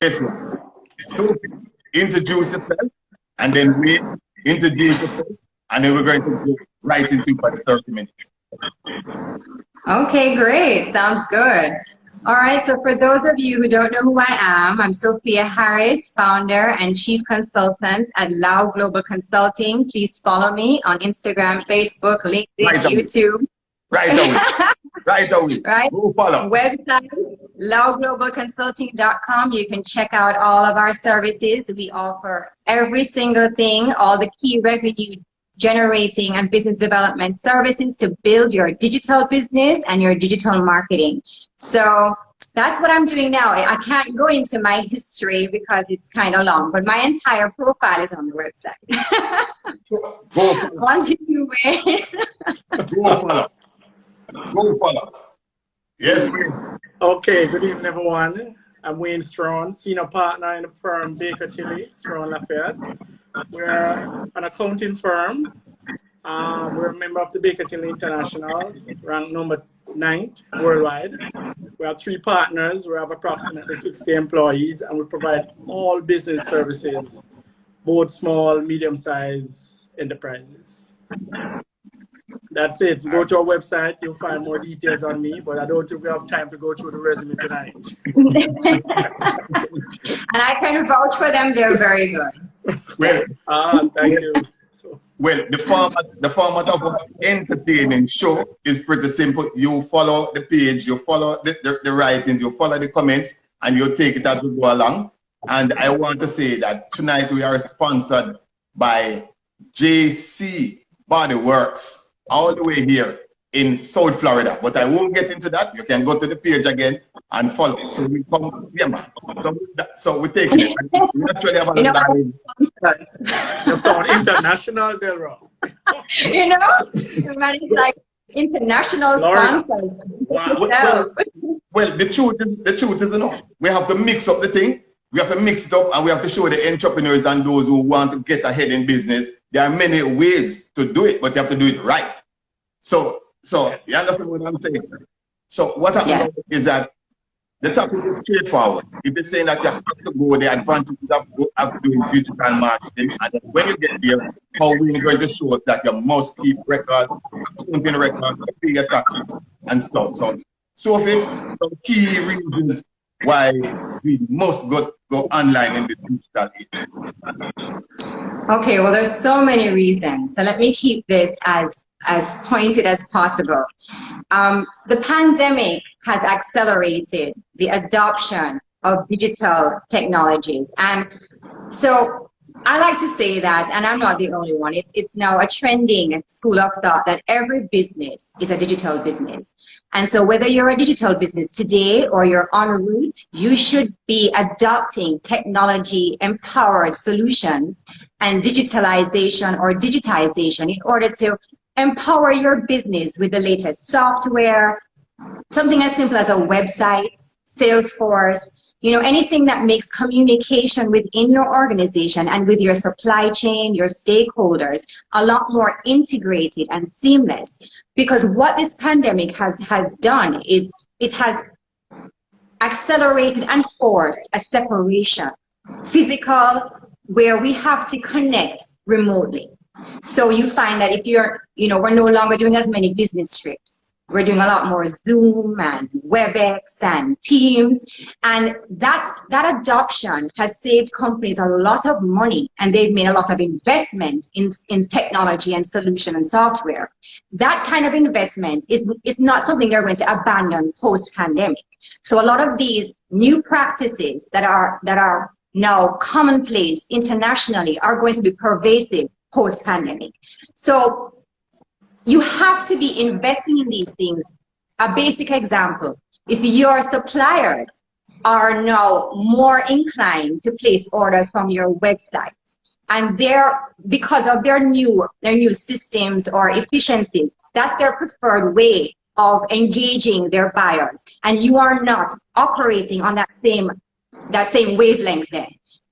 Guess what? So introduce yourself, and then we introduce yourself, and then we're going to go right into about 30 minutes. Okay, great. Sounds good. All right, so for those of you who don't know who I am, I'm Sophia Harris, founder and chief consultant at Lao Global Consulting. Please follow me on Instagram, Facebook, LinkedIn, YouTube. Right away. Right away. Right? Go follow. Website, laoglobalconsulting.com. You can check out all of our services. We offer every single thing, all the key revenue generating and business development services to build your digital business and your digital marketing. So that's what I'm doing now. I can't go into my history because it's kind of long, but my entire profile is on the website. Go follow. On to you, Wayne. Go follow. Go follow. Yes, Wayne. Okay, good evening, everyone. I'm Wayne Strawn, senior partner in the firm Baker Tilly, Strawn Lafayette. We're an accounting firm. We're a member of the Baker Tilly International, ranked number 9th worldwide. We have 3 partners. We have approximately 60 employees, and we provide all business services, both small, medium-sized enterprises. That's it. Go to our website. You'll find more details on me, but I don't think we have time to go through the resume tonight. And I can vouch for them. They're very good. Well, thank you. Well, the format of an entertaining show is pretty simple. You follow the page, you follow the writings, you follow the comments, and you take it as we go along. And I want to say that tonight we are sponsored by JC Body Works, all the way here in South Florida. But I won't get into that. You can go to the page again and follow. So we come, yeah, man. So we take it. We actually have a You sound international, Delro. You know, man is like international sponsors. Wow. Well, the truth is, you know, we have to mix up the thing. We have to mix it up, and we have to show the entrepreneurs and those who want to get ahead in business. There are many ways to do it, but you have to do it right. So you understand what I'm saying? So what happens is that the topic is straightforward. It is saying that you have to go the advantages of doing digital marketing, and then when you get there, how we're going to show us that you must keep records, accounting records, pay your taxes and stuff. So Sophie, some key reasons why we must go online in the digital age. Okay, well, there's so many reasons. So let me keep this as pointed as possible. The pandemic has accelerated the adoption of digital technologies. And so I like to say that, and I'm not the only one, it's now a trending school of thought that every business is a digital business. And so whether you're a digital business today or you're en route, you should be adopting technology-empowered solutions and digitalization or digitization in order to empower your business with the latest software, something as simple as a website, Salesforce, you know, anything that makes communication within your organization and with your supply chain, your stakeholders, a lot more integrated and seamless. Because what this pandemic has done is it has accelerated and forced a separation, physical, where we have to connect remotely. So you find that if you're, you know, we're no longer doing as many business trips. We're doing a lot more Zoom and WebEx and Teams. And that adoption has saved companies a lot of money, and they've made a lot of investment in technology and solution and software. That kind of investment is not something they're going to abandon post-pandemic. So a lot of these new practices that are now commonplace internationally are going to be pervasive post-pandemic. So you have to be investing in these things. A basic example, if your suppliers are now more inclined to place orders from your website, and because of their new systems or efficiencies, that's their preferred way of engaging their buyers, and you are not operating on that same wavelength,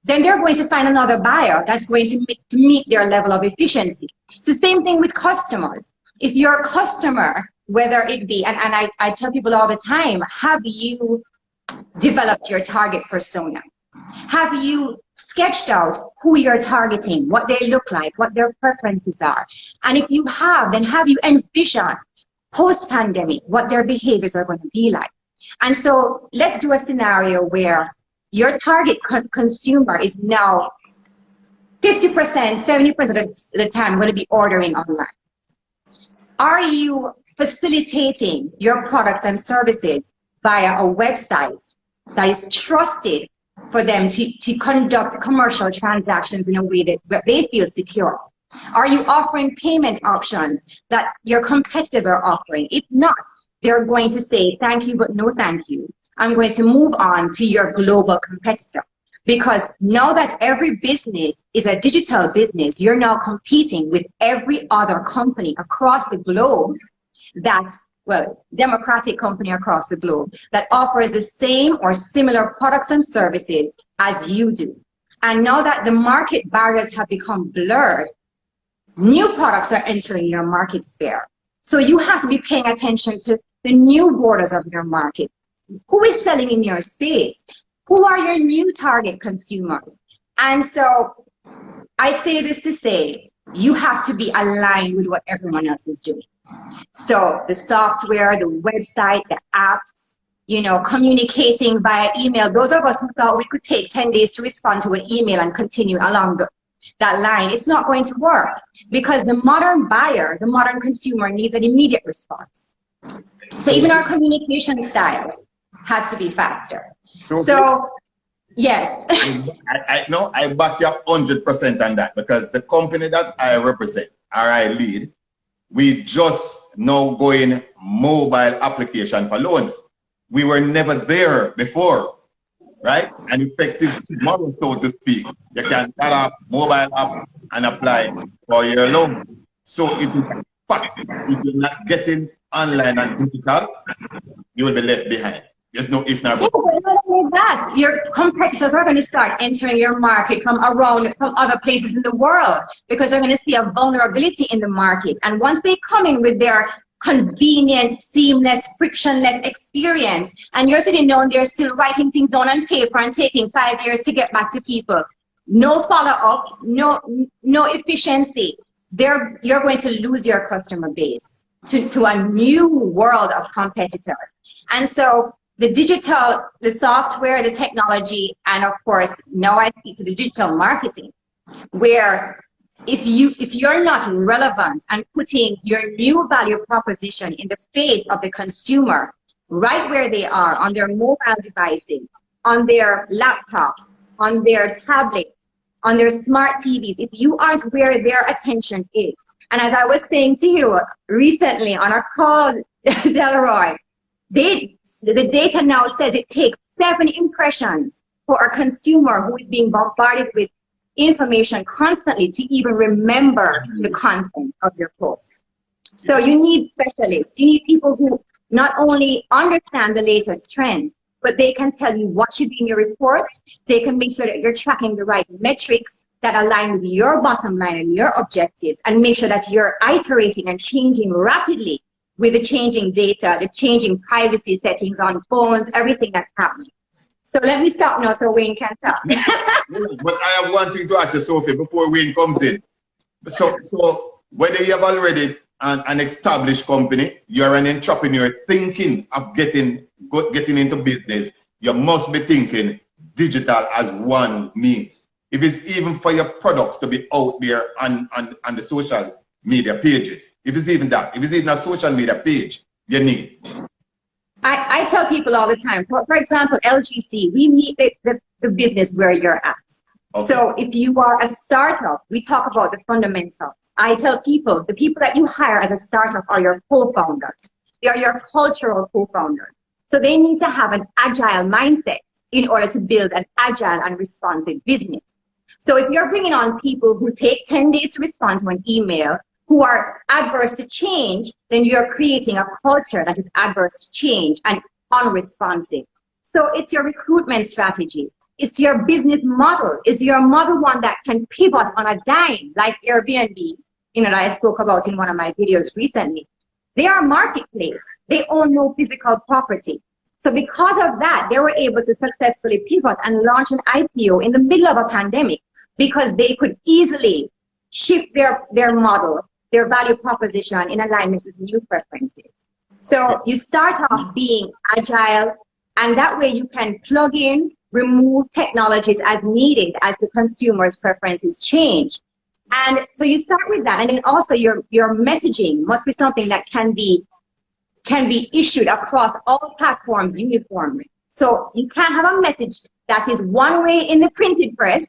then they're going to find another buyer that's going to meet their level of efficiency. It's the same thing with customers. If your customer, whether it be, and I tell people all the time, have you developed your target persona? Have you sketched out who you're targeting, what they look like, what their preferences are? And if you have, then have you envisioned post-pandemic what their behaviors are going to be like? And so let's do a scenario where your target consumer is now 50%, 70% of the time going to be ordering online. Are you facilitating your products and services via a website that is trusted for them to conduct commercial transactions in a way that they feel secure? Are you offering payment options that your competitors are offering? If not, they're going to say, thank you, but no thank you. I'm going to move on to your global competitor. Because now that every business is a digital business, you're now competing with every other company across the globe that, well, democratic company across the globe that offers the same or similar products and services as you do. And now that the market barriers have become blurred, new products are entering your market sphere. So you have to be paying attention to the new borders of your market. Who is selling in your space? Who are your new target consumers? And so I say this to say, you have to be aligned with what everyone else is doing. So the software, the website, the apps, you know, communicating via email. Those of us who thought we could take 10 days to respond to an email and continue along that line, it's not going to work because the modern buyer, the modern consumer needs an immediate response. So even our communication style has to be faster. So yes. I back you up 100% on that because the company that I represent, or I lead, we just now going mobile application for loans. We were never there before, right? An effective model, so to speak. You can start a mobile app and apply for your loan. So it is a fact. If you're not getting online and digital, you will be left behind. There's no if not. Yeah, but not only that, your competitors are going to start entering your market from other places in the world because they're going to see a vulnerability in the market. And once they come in with their convenient, seamless, frictionless experience, and you're sitting down there still writing things down on paper and taking 5 years to get back to people, no follow-up, no efficiency, you're going to lose your customer base to a new world of competitors. And so the digital, the software, the technology, and of course, now I speak to the digital marketing, where if you're not relevant and putting your new value proposition in the face of the consumer, right where they are, on their mobile devices, on their laptops, on their tablets, on their smart TVs, if you aren't where their attention is, and as I was saying to you recently on a call, Delroy, the data now says it takes 7 impressions for a consumer who is being bombarded with information constantly to even remember the content of your post. So you need specialists. You need people who not only understand the latest trends, but they can tell you what should be in your reports. They can make sure that you're tracking the right metrics that align with your bottom line and your objectives, and make sure that you're iterating and changing rapidly with the changing data, the changing privacy settings on phones, everything that's happening. So let me stop now so Wayne can talk. But I have one thing to ask you, Sophie, before Wayne comes in. So whether you have already an established company, you're an entrepreneur thinking of getting into business, you must be thinking digital as one means. If it's even for your products to be out there on the social media pages, if it's even that, if it's even a social media page, you need. I tell people all the time, for example, LGC, we meet the business where you're at. Okay. So if you are a startup, we talk about the fundamentals. I tell people, the people that you hire as a startup are your co-founders. They are your cultural co-founders. So they need to have an agile mindset in order to build an agile and responsive business. So if you're bringing on people who take 10 days to respond to an email, who are adverse to change, then you're creating a culture that is adverse to change and unresponsive. So it's your recruitment strategy. It's your business model. Is your model one that can pivot on a dime, like Airbnb, that I spoke about in one of my videos recently? They are a marketplace. They own no physical property. So because of that, they were able to successfully pivot and launch an IPO in the middle of a pandemic because they could easily shift their model, their value proposition in alignment with new preferences. So you start off being agile, and that way you can plug in, remove technologies as needed as the consumer's preferences change. And so you start with that, and then also your messaging must be something that can be issued across all platforms uniformly. So you can't have a message that is one way in the printed press,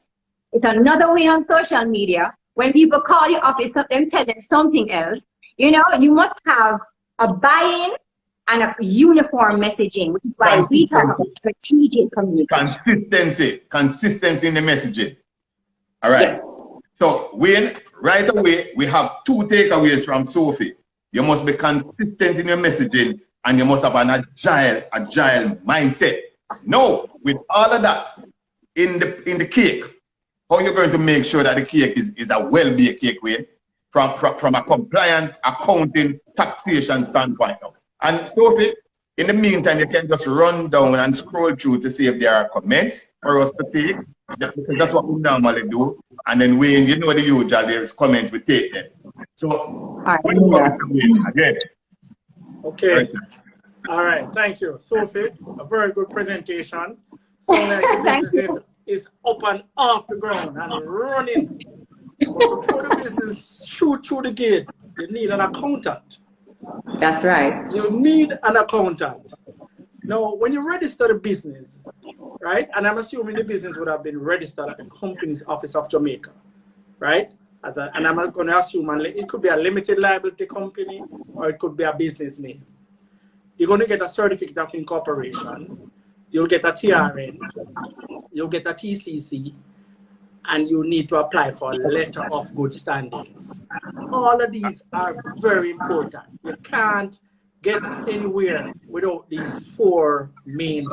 it's another way on social media. When people call you up, it's them tell them something else. You know, you must have a buy-in and a uniform messaging, which is why we talk about strategic communication. Consistency in the messaging. All right. Yes. So Wayne, right away, we have 2 takeaways from Sophie. You must be consistent in your messaging, and you must have an agile mindset. Now, with all of that in the cake, how are you going to make sure that the cake is a well-baked cake, Wayne, from a compliant accounting taxation standpoint now? And Sophie, in the meantime, you can just run down and scroll through to see if there are comments for us to take, because that's what we normally do. And then Wayne, you know the usual, there's comments we take them. So, again. Okay. Right. All right. Thank you, Sophie. A very good presentation. So like the business is up and off the ground and running. But before the business shoot through the gate, you need an accountant. That's right. You need an accountant. Now, when you register the business, right? And I'm assuming the business would have been registered at the Companies Office of Jamaica, right? And I'm going to assume it could be a limited liability company or it could be a business name. You're going to get a certificate of incorporation. You'll get a TRN. You'll get a TCC. And you need to apply for a letter of good standings. All of these are very important. You can't get anywhere without these 4 main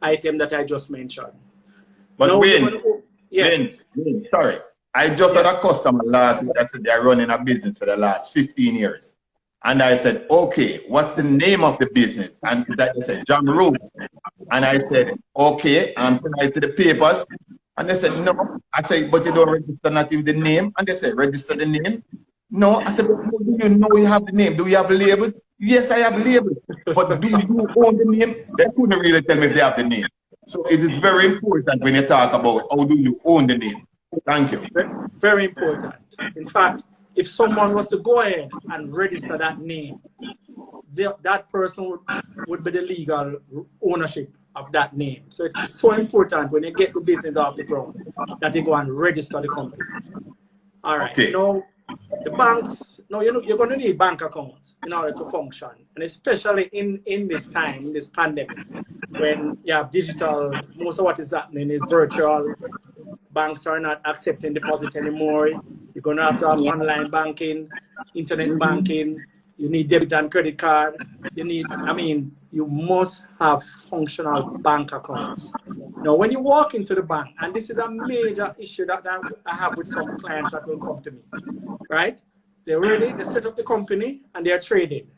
items that I just mentioned. But now, Wayne, yes. Wayne, sorry. I just had a customer last week that said they're running a business for the last 15 years. And I said, okay, what's the name of the business? And they said, John Root. And I said, okay, can I see the papers? And they said, no. I said, but you don't register not in the name? And they said, register the name? No. I said, but do you know you have the name? Do you have labels? Yes, I have labels. But do you own the name? They couldn't really tell me if they have the name. So it is very important when you talk about how do you own the name. Thank you. Very important. In fact, if someone was to go ahead and register that name, that person would be the legal ownership of that name. So it's so important when you get the business off the ground that you go and register the company. All right. Okay. Now, the banks, you're going to need bank accounts in order to function. And especially in this time, in this pandemic, when you have digital, most of what is happening is virtual. Banks are not accepting deposit anymore. You're going to have online banking, internet banking. You need debit and credit card. You must have functional bank accounts. Now, when you walk into the bank, and this is a major issue that I have with some clients that will come to me, right? They set up the company and they're trading,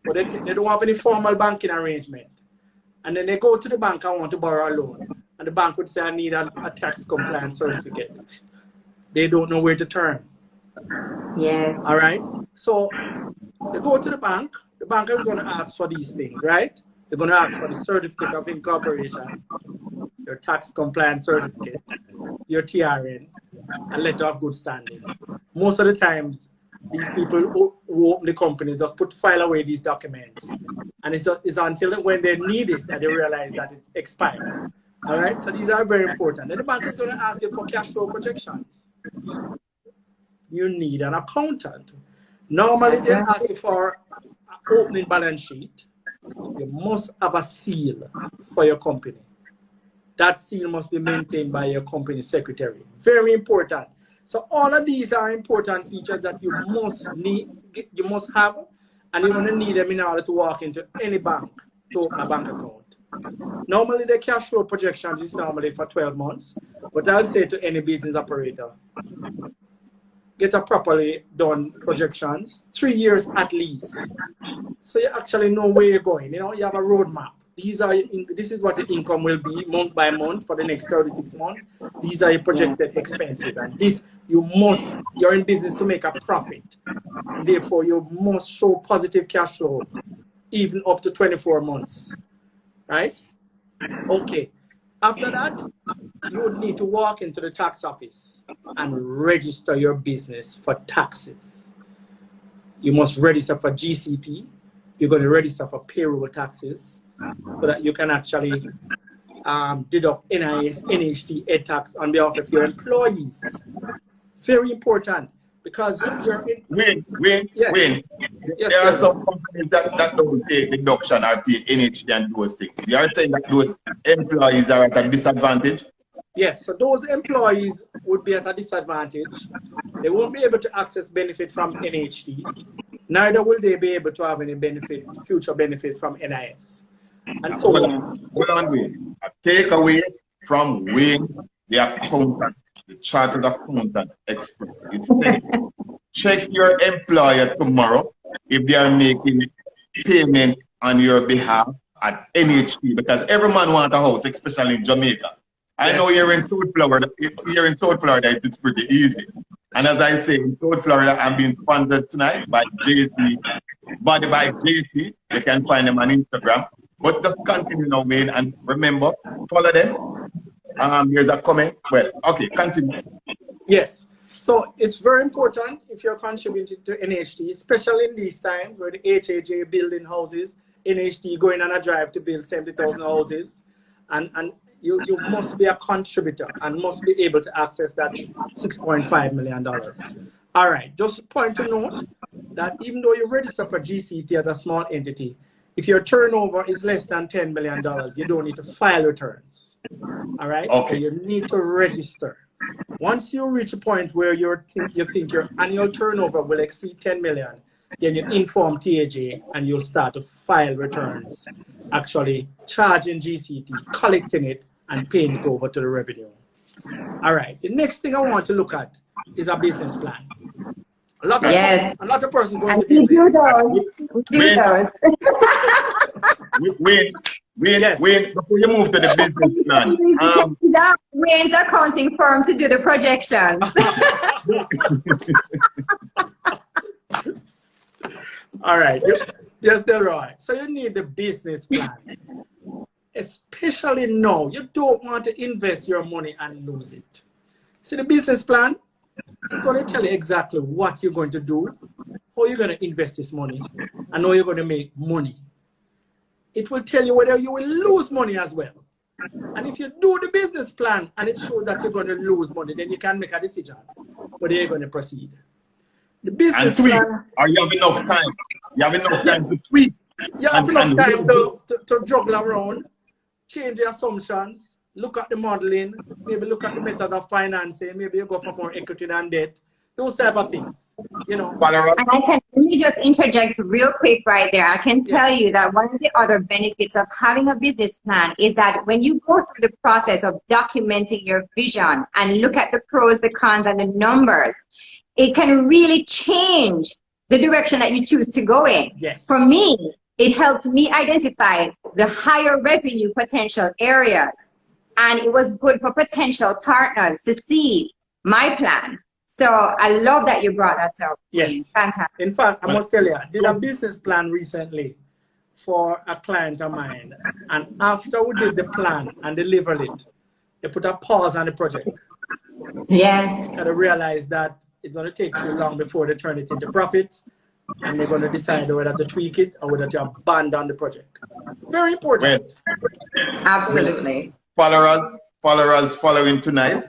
but they don't have any formal banking arrangement. And then they go to the bank and want to borrow a loan. And the bank would say, I need a tax compliance certificate. They don't know where to turn. Yes. All right. So they go to the bank is going to ask for these things, right? They're going to ask for the certificate of incorporation, your tax compliance certificate, your TRN, and letter of good standing. Most of the times, these people who open the companies just file away these documents. And it's until when they need it that they realize that it's expired. All right, so these are very important. And the bank is going to ask you for cash flow projections. You need an accountant. Normally, they ask you for an opening balance sheet. You must have a seal for your company. That seal must be maintained by your company secretary. Very important. So all of these are important features that you must have, and you're going to need them in order to walk into any bank to open a bank account. Normally, the cash flow projections is normally for 12 months, but I'll say to any business operator, get a properly done projections, 3 years at least. So you actually know where you're going. You have a roadmap. This is what the income will be month by month for the next 36 months. These are your projected expenses, and this you're in business to make a profit. Therefore, you must show positive cash flow, even up to 24 months, right? Okay. After that, you would need to walk into the tax office and register your business for taxes. You must register for GCT. You're going to register for payroll taxes so that you can actually deduct NIS, NHT, ed tax on behalf of your employees. Very important, because you're in... Wayne. Yes, There are some companies that don't take deduction or pay NHT and those things. You are saying that those employees are at a disadvantage? Yes, so those employees would be at a disadvantage. They won't be able to access benefit from NHT. Neither will they be able to have any future benefits from NIS. And so hold on, Wayne. A takeaway from Wayne, the accountant, the chartered accountant expert. It's check your employer tomorrow if they are making payment on your behalf at NHT, because every man wants a house, especially in Jamaica. I know you're in South Florida. Here in South Florida, it's pretty easy. And as I say, in South Florida, I'm being sponsored tonight by JC, Body by JC. You can find them on Instagram. But just continue now, Wayne, and remember, follow them. Here's a comment. Well, okay, continue. Yes. So it's very important if you're contributing to NHT, especially in these times where the HAJ building houses, NHT going on a drive to build 70,000 houses, and you must be a contributor and must be able to access that $6.5 million. All right, just a point to note that even though you register for GCT as a small entity, if your turnover is less than $10 million, you don't need to file returns. All right, okay. So you need to register. Once you reach a point where you think your annual turnover will exceed 10 million, then you inform TAJ and you'll start to file returns, actually charging GCT, collecting it, and paying it over to the revenue. All right, the next thing I want to look at is a business plan. A lot of persons go into business. Wayne, before you move to the business plan. That Wayne's accounting firm to do the projections. All right, yes, they're right. So you need the business plan. Especially now, you don't want to invest your money and lose it. See, the business plan, it's going to tell you exactly what you're going to do, how you're going to invest this money, and how you're going to make money. It will tell you whether you will lose money as well. And if you do the business plan and it shows that you're going to lose money, then you can make a decision whether you're going to proceed. The business plan. Or you have enough time. You have enough time to tweak. You have enough time to juggle around, change the assumptions, look at the modeling, maybe look at the method of financing, maybe you go for more equity than debt. Those type of things, you know. And let me just interject real quick right there. I can tell you that one of the other benefits of having a business plan is that when you go through the process of documenting your vision and look at the pros, the cons, and the numbers, it can really change the direction that you choose to go in. Yes. For me, it helped me identify the higher revenue potential areas. And it was good for potential partners to see my plan. So I love that you brought that up. Yes. Fantastic. In fact, I must tell you, I did a business plan recently for a client of mine. And after we did the plan and delivered it, they put a pause on the project. Yes. And they realized that it's going to take too long before they turn it into profits. And they're going to decide whether to tweak it or whether to abandon the project. Very important. Absolutely. Followers following tonight.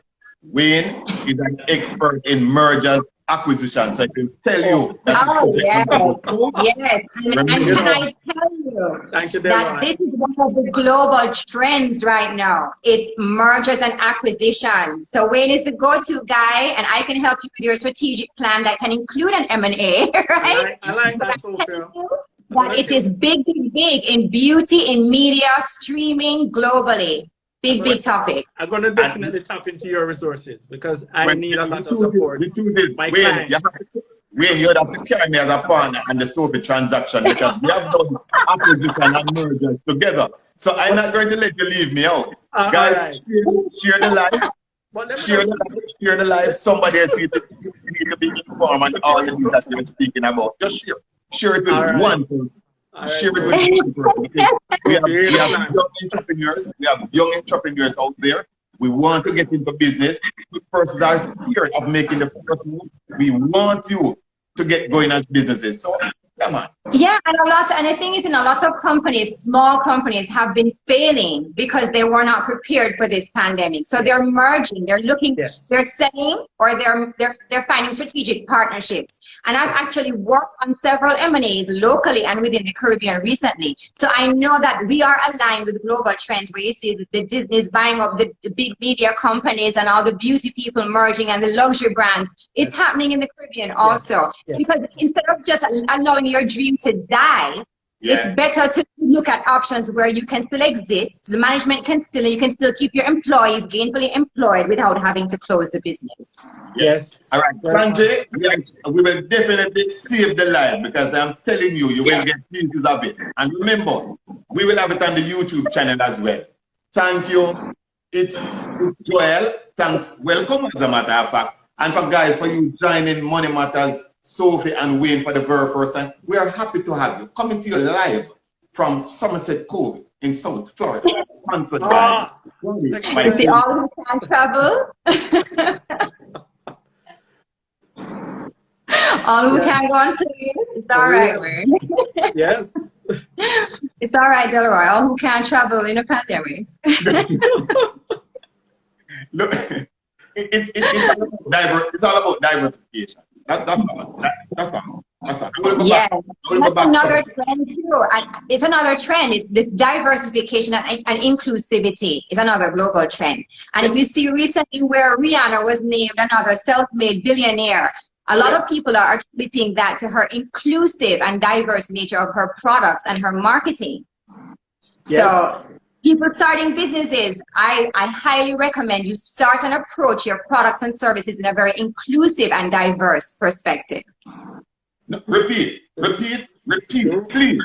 Wayne is an expert in mergers, acquisitions. So I can tell you. Yes. And can I tell you that this is one of the global trends right now? It's mergers and acquisitions. So Wayne is the go-to guy, and I can help you with your strategic plan that can include an M&A, right? I like that, Sophia. That it is big in beauty, in media, streaming, globally. Big topic. I'm going to definitely tap into your resources because I need a lot of support. My clients. Wayne, you have to carry me as a partner on the Sophie transaction because we have done acquisition and mergers together. So I'm not going to let you leave me out. Guys, right. share the live. Share the live. Somebody else needs to be informed on all the things that you're speaking about. Just share it with one person. Share it with one person. We have young entrepreneurs. We have young entrepreneurs out there. We want to get into business. The persons are scared of making the first move. We want you to get going as businesses. So come on. Yeah, and the thing is, in a lot of companies, small companies have been failing because they were not prepared for this pandemic. So they're merging, they're looking, they're selling, or they're finding strategic partnerships. And I've actually worked on several M&As locally and within the Caribbean recently. So I know that we are aligned with global trends where you see the Disney's buying up the big media companies and all the beauty people merging and the luxury brands. It's happening in the Caribbean also. Because instead of just allowing your dream to die, it's better to look at options where you can still exist, the management can still, you can still keep your employees gainfully employed without having to close the business. Yes. All right, Sanjay, we will definitely save the live because I'm telling you, you will get pieces of it. And remember, we will have it on the YouTube channel as well. Thank you. It's Joel. Thanks. Welcome, as a matter of fact. And for guys, for you joining Money Matters, Sophie and Wayne for the very first time, we are happy to have you coming to you live from Somerset Cove in South Florida. You see all who can travel. All who can go on plane. It's all right, Wayne. Yes. It's all right, Delroy. All who can travel in a pandemic. Look, it's all about diversification. That's all. Yes, that's another trend too. It's another trend. This diversification and inclusivity is another global trend. And if you see recently where Rihanna was named another self-made billionaire, a lot of people are attributing that to her inclusive and diverse nature of her products and her marketing. So people starting businesses, I highly recommend you start and approach your products and services in a very inclusive and diverse perspective. No, repeat, please.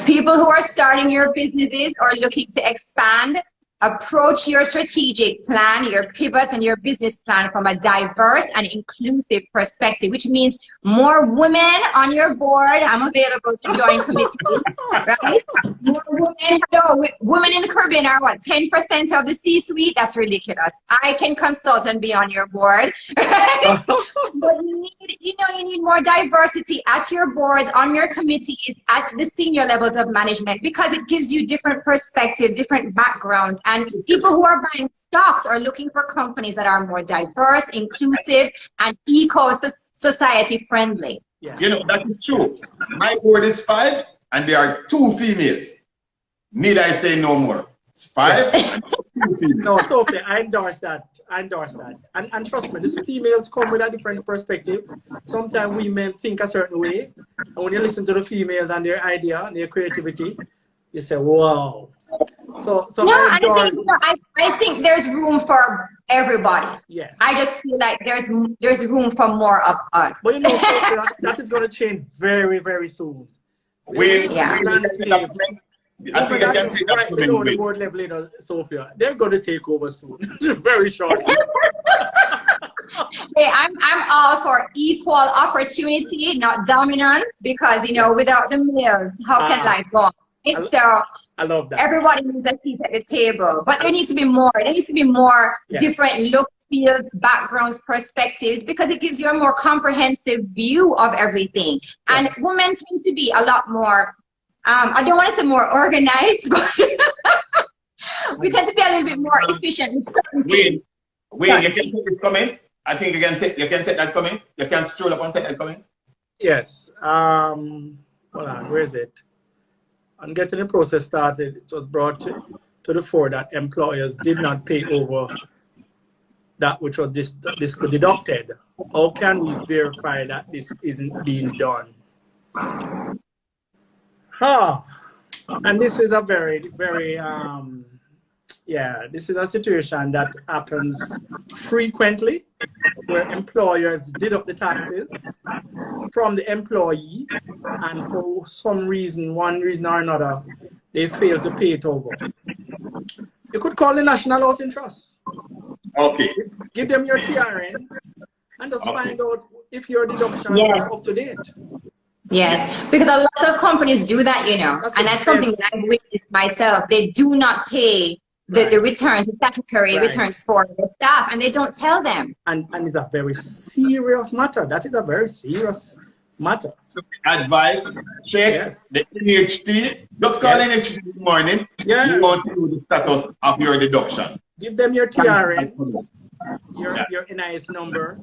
People who are starting your businesses or looking to expand, approach your strategic plan, your pivot, and your business plan from a diverse and inclusive perspective, which means more women on your board. I'm available to join committees, right? More women. No, women in the Caribbean are what, 10% of the C-suite? That's ridiculous. I can consult and be on your board. But you need more diversity at your boards, on your committees, at the senior levels of management, because it gives you different perspectives, different backgrounds. And people who are buying stocks are looking for companies that are more diverse, inclusive, and eco-society friendly. You know, that is true. My board is 5, and there are 2 females. Need I say no more? It's 5 and 2 females. No, Sophie, I endorse that. And trust me, these females come with a different perspective. Sometimes we men think a certain way. And when you listen to the females and their idea and their creativity, you say, wow. So no, I think there's room for everybody. Yes. I just feel like there's room for more of us. But you know, that is going to change very, very soon. I think I can see that below the board level, Sophia. They're going to take over soon, very shortly. Hey, I'm all for equal opportunity, not dominance, because without the males, how can life go on? So I love that. Everybody needs a seat at the table, but there needs to be more. There needs to be more different looks, feels, backgrounds, perspectives, because it gives you a more comprehensive view of everything. And women tend to be a lot more, I don't want to say more organized, but we tend to be a little bit more efficient. Wayne, you can take this comment. I think you can take that comment. You can stroll up and take that comment. Yes. Hold on, where is it? On getting the process started, it was brought to the fore that employers did not pay over that which was deducted. How can we verify that this isn't being done? And this is a very, very, this is a situation that happens frequently, where employers deduct the taxes from the employee, and for some reason, one reason or another, they fail to pay it over. You could call the National Housing Trust. Okay. Give them your TRN and just find out if your deductions are up to date. Yes, because a lot of companies do that, you know, and that's something that I've witnessed myself. They do not pay the returns, the statutory returns for the staff, and they don't tell them. And it's a very serious matter. That is a very serious matter. So advice, check the NHT. Just call NHT in the morning. You want to know the status of your deduction. Give them your TRN, your NIS number,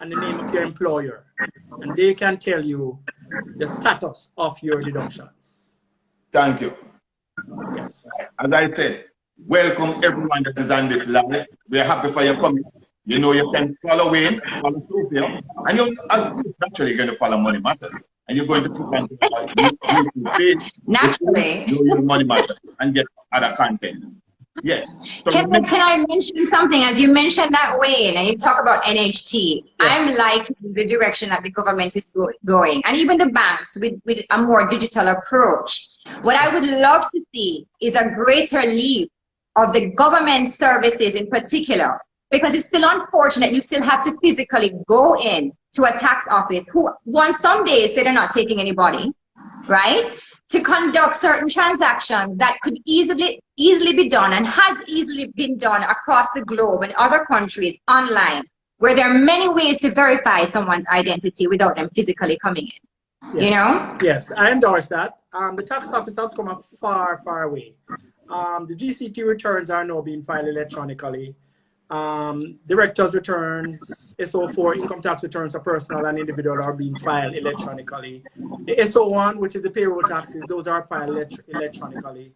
and the name of your employer, and they can tell you the status of your deductions. Thank you. Yes. As I said, welcome everyone that is on this live. We are happy for your comment. You know, you can follow in, follow through here, and you're naturally going to follow Money Matters. And you're going to click on the page, naturally, know your Money Matters, and get other content. Yes. So can I mention something? As you mentioned that, Wayne, and you talk about NHT, I'm liking the direction that the government is going, and even the banks with a more digital approach. What I would love to see is a greater leap of the government services in particular, because it's still unfortunate you still have to physically go in to a tax office who some days say they're not taking anybody, right? To conduct certain transactions that could easily be done and has easily been done across the globe in other countries online, where there are many ways to verify someone's identity without them physically coming in. Yes. You know? Yes, I endorse that. The tax office has come up far, far away. The GCT returns are now being filed electronically. Director's returns, SO4 income tax returns for personal and individual are being filed electronically. The SO1, which is the payroll taxes, those are filed electronically.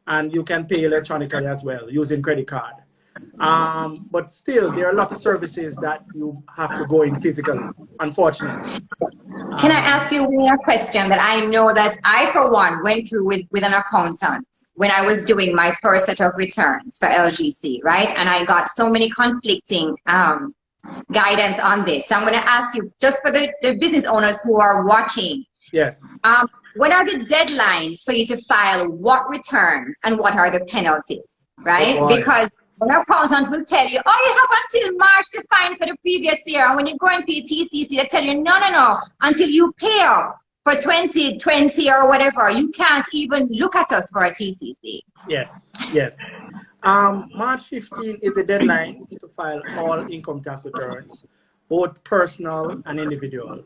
And you can pay electronically as well using credit card. But still, there are a lot of services that you have to go in physically, unfortunately. Can I ask you a question that I know that I, for one, went through with an accountant when I was doing my first set of returns for LGC, right? And I got so many conflicting guidance on this. So I'm going to ask you, just for the business owners who are watching, yes. What are the deadlines for you to file what returns and what are the penalties, right? Because an accountant will tell you, oh, you have until March to file for the previous year. And when you go and pay TCC, they tell you, no, until you pay up for 2020 or whatever, you can't even look at us for a TCC. Yes, yes. March 15 is the deadline to file all income tax returns, both personal and individual.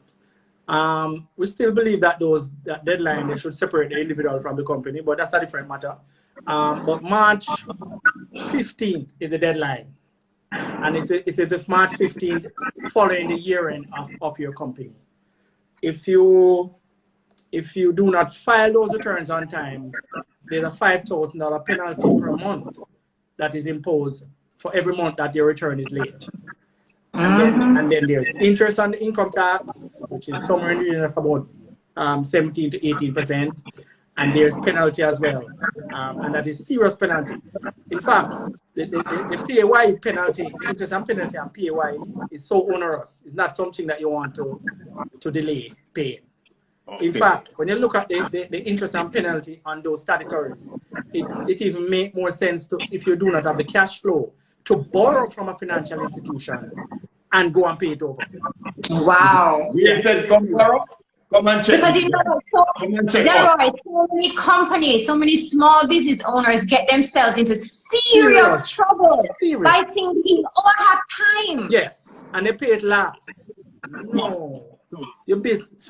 We still believe that that deadline, they should separate the individual from the company, but that's a different matter. But March 15th is the deadline, and it's the March 15th following the year end of your company. If you do not file those returns on time, there's a $5,000 penalty per month that is imposed for every month that your return is late. And then there's interest on the income tax, which is somewhere in the region of about 17 to 18%. And there's penalty as well, and that is serious penalty. In fact, the PAYE penalty, interest and penalty and PAYE is so onerous. It's not something that you want to delay paying. In fact, when you look at the interest and penalty on those statutory, it even makes more sense if you do not have the cash flow to borrow from a financial institution and go and pay it over. Wow. Come and check. Because you know, so many companies, so many small business owners get themselves into serious trouble by thinking, oh, I have time. Yes, and they pay it last. No. Your business.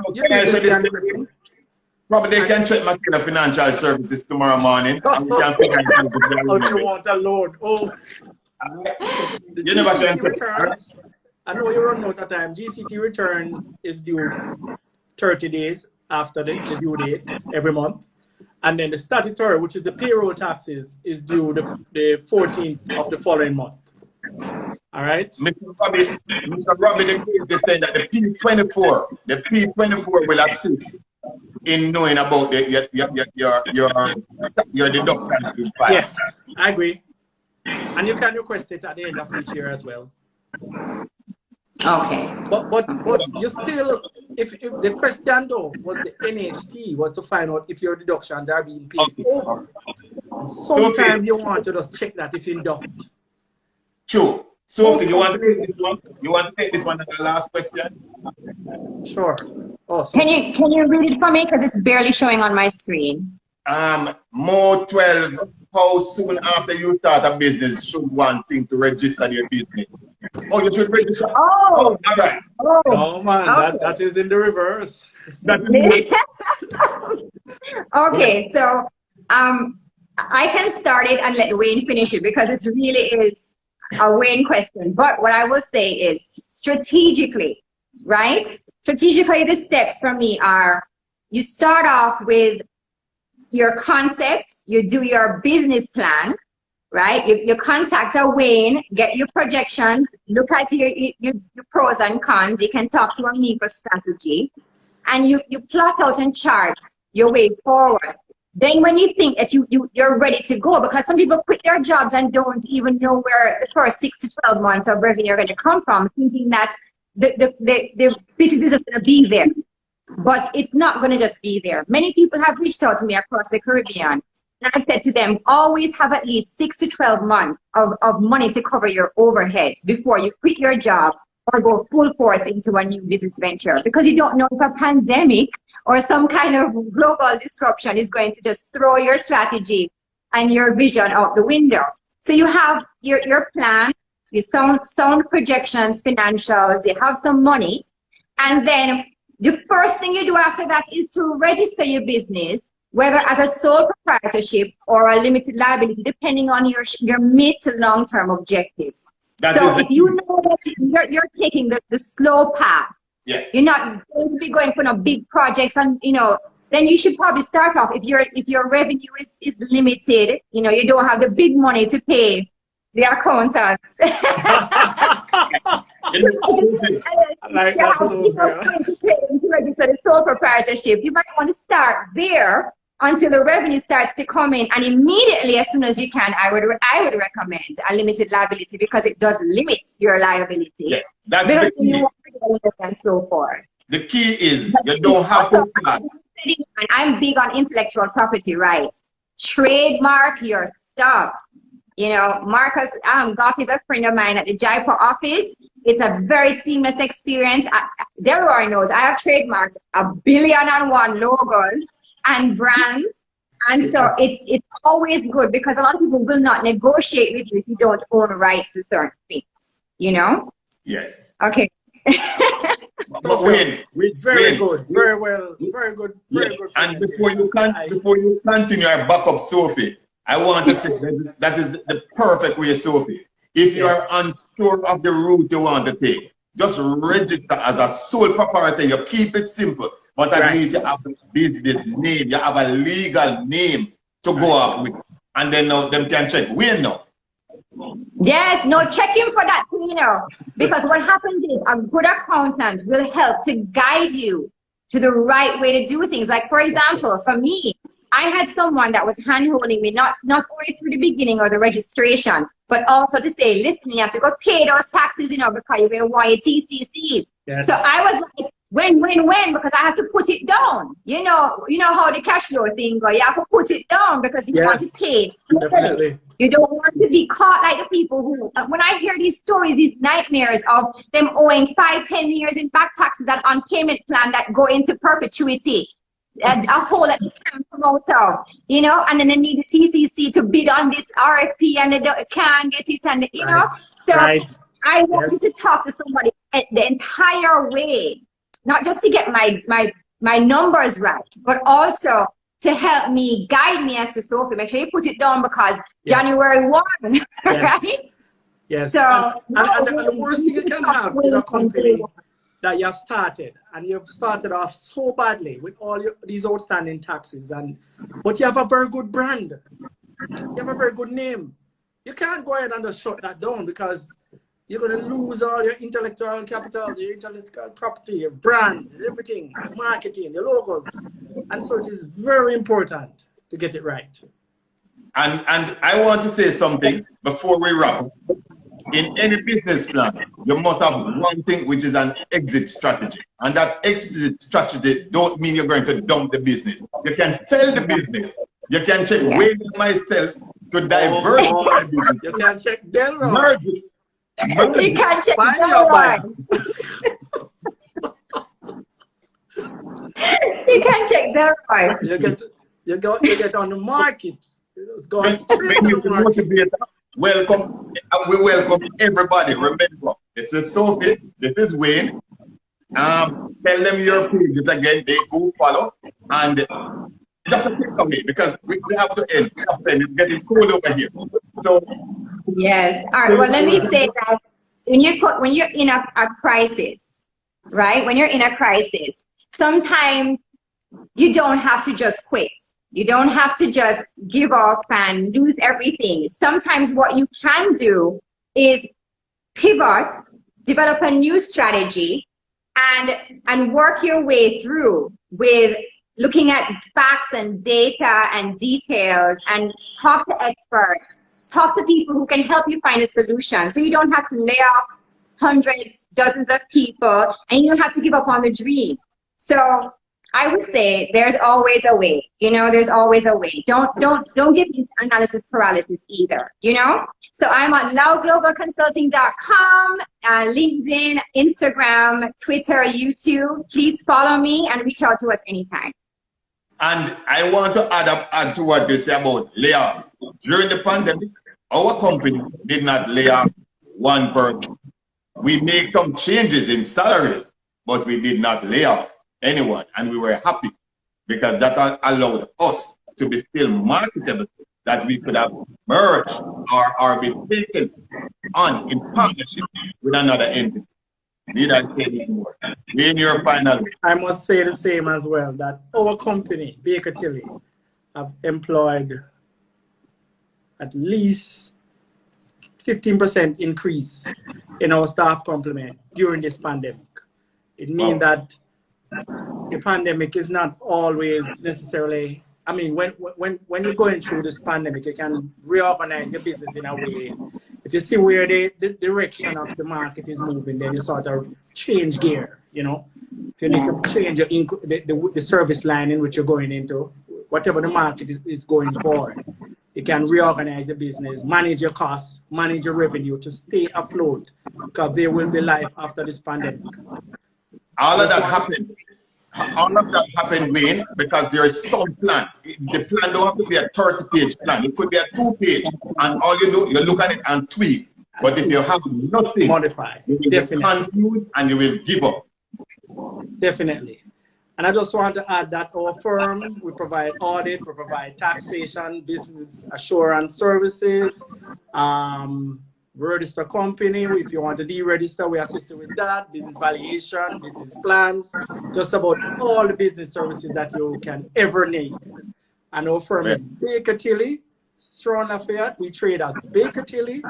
Probably they can check my financial services tomorrow morning. And we can figure out how you want a loan. Oh. You never can returns. I know you run out of time. GCT return is due 30 days after the due date every month. And then the statutory, which is the payroll taxes, is due the 14th of the following month. All right? Mr. Robbie, they saying that the P24 will assist in knowing about your deduction. Yes, I agree. And you can request it at the end of each year as well. Okay. But you still if the question though was the NHT was to find out if your deductions are being paid over. Sometimes you want to just check that if you don't. True. Sophie, you want to take this one? You want to take this one as the last question? Sure. Oh, can you read it for me because it's barely showing on my screen? More 12. How soon after you start a business should one think to register your business? Oh, you should register. Oh, all right. Oh man, okay. that is in the reverse. Okay, so I can start it and let Wayne finish it because it really is a Wayne question. But what I will say is strategically, right? Strategically, the steps for me are you start off with your concept, you do your business plan, right? You contact a Wayne, get your projections, look at your pros and cons. You can talk to me for strategy, and you plot out and chart your way forward. Then when you think that you're ready to go, because some people quit their jobs and don't even know where the first 6 to 12 months of revenue are going to come from, thinking that the business is just going to be there. But it's not going to just be there. Many people have reached out to me across the Caribbean. And I've said to them, always have at least 6 to 12 months of money to cover your overheads before you quit your job or go full force into a new business venture. Because you don't know if a pandemic or some kind of global disruption is going to just throw your strategy and your vision out the window. So you have your plan, your sound projections, financials, you have some money, and then the first thing you do after that is to register your business, whether as a sole proprietorship or a limited liability, depending on your mid to long-term objectives. So if you know that you're taking the slow path, you're not going to be going for no big projects, and then you should probably start off if your revenue is limited, you don't have the big money to pay the accountants. Like that to register the sole proprietorship, you might want to start there until the revenue starts to come in, and immediately, as soon as you can, I would recommend a limited liability because it does limit your liability. Yeah, that's because the key. you want to go and so forth. The key is you don't have to. And I'm big on intellectual property rights. Trademark your stuff. Marcus Goff is a friend of mine at the Jaipur office. It's a very seamless experience. Delroy knows I have trademarked 1,000,001 logos and brands. And so it's always good because a lot of people will not negotiate with you if you don't own rights to certain things, Yes. Okay. But wait, very good, very well, very good, very good. And before you continue, I back up Sophie. I want to say that is the perfect way, Sophie. If you are unsure of the route you want to take, just register as a sole proprietor. You keep it simple, but at least you have a business name, you have a legal name to go off with, and then them can check. We know. Yes, no, checking for that, because what happens is a good accountant will help to guide you to the right way to do things. Like, for example, for me, I had someone that was hand-holding me, not only through the beginning or the registration, but also to say, listen, you have to go pay those taxes, because you've been YTCC. Yes. So I was like, when, because I have to put it down. You know how the cash flow thing goes. You have to put it down because you want to pay it. Definitely. You don't want to be caught like the people who, when I hear these stories, these nightmares of them owing 5-10 years in back taxes and on payment plan that go into perpetuity. And a hole that they can't come out of, and then they need the TCC to bid on this RFP and they can't get it, and So I wanted to talk to somebody the entire way, not just to get my numbers right, but also to help me, guide me as to Sophie. Make sure you put it down because January 1, right? Yes. So and the worst thing you can have is a company that you have started, and you've started off so badly with all these outstanding taxes, but you have a very good brand, you have a very good name. You can't go ahead and just shut that down because you're going to lose all your intellectual capital, your intellectual property, your brand, everything, your marketing, your logos. And so it is very important to get it right. And I want to say something before we wrap. in any business plan, you must have one thing, which is an exit strategy. And that exit strategy don't mean you're going to dump the business. You can sell the business. You can check way myself to diversify the business. You can check Delroy. Merge it. You can check Find your buyer. You can check Delroy. You get on the market. It's going straight to the market. Welcome. We welcome everybody. Remember, this is Sophie. This is Wayne. Tell them your pages again. They go follow. And just a quick away because we have to end. We have to end. It's getting cold over here. So yes. All right. Well, let me say that when you're in a crisis, right? When you're in a crisis, sometimes you don't have to just quit. You don't have to just give up and lose everything. Sometimes what you can do is pivot, develop a new strategy, and work your way through with looking at facts and data and details, and talk to experts, talk to people who can help you find a solution. So you don't have to lay off hundreds, dozens of people, and you don't have to give up on the dream. So I would say there's always a way, you know, there's always a way. Don't get into analysis paralysis either, you know? So I'm at loudglobalconsulting.com, LinkedIn, Instagram, Twitter, YouTube. Please follow me and reach out to us anytime. And I want to add to what you say about layoff. During the pandemic, our company did not lay off one person. We made some changes in salaries, but we did not lay off anyone, and we were happy because that allowed us to be still marketable, that we could have merged or be taken on in partnership with another entity. Need I say anything more? In your final. I must say the same as well, that our company, Baker Tilly, have employed at least 15% increase in our staff complement during this pandemic. It means that the pandemic is not always necessarily, I mean, when you're going through this pandemic, you can reorganize your business in a way. If you see where the direction of the market is moving, then you sort of change gear, you know. If you need to change the service line in which you're going into, whatever the market is going for, you can reorganize your business, manage your costs, manage your revenue to stay afloat, because there will be life after this pandemic. All of that happened. All of that happened, Wayne, because there is some plan. The plan don't have to be a 30-page plan. It could be a 2-page, and all you do, you look at it and tweak. But if you have nothing, modify. You will be confused and you will give up. Definitely. And I just want to add that our firm, we provide audit, we provide taxation, business assurance services, register company. If you want to deregister, we assist you with that. Business valuation, business plans, just about all the business services that you can ever need. And our firm is Baker Tilly, Strawn Lafayette. We trade at Baker Tilly.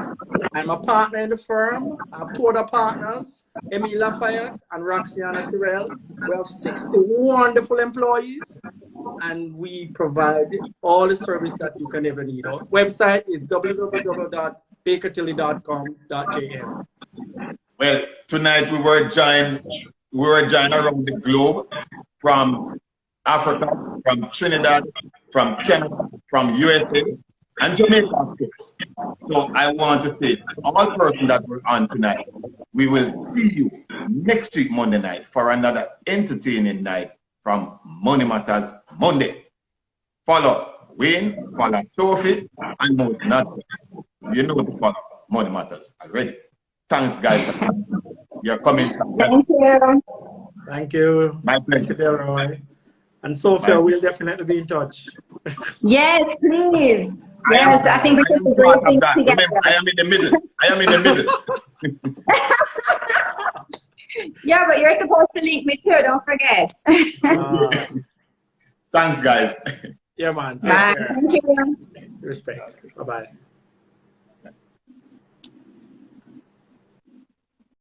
I'm a partner in the firm. I have 2 other partners, Emily Lafayette and Roxana Terrell. We have 60 wonderful employees, and we provide all the service that you can ever need. Our website is www.bakertilly.com.jm. Well, tonight we were joined around the globe, from Africa, from Trinidad, from Canada, from USA, and Jamaica, of course. So I want to say, all persons that were on tonight, we will see you next week, Monday night, for another entertaining night from Money Matters Monday. Follow Wayne, follow Sophie, and no, not you know to follow Money Matters already. Thanks, guys. You're coming. Thank you. Thank you. My pleasure. Thank you, Delroy. And Sophia will definitely be in touch. Yes, please. Yes, I think we can do great things together. Remember, I am in the middle. I am in the middle. Yeah, but you're supposed to link me too, don't forget. Thanks, guys. Yeah, man. Bye. Thank you. Respect. Bye-bye.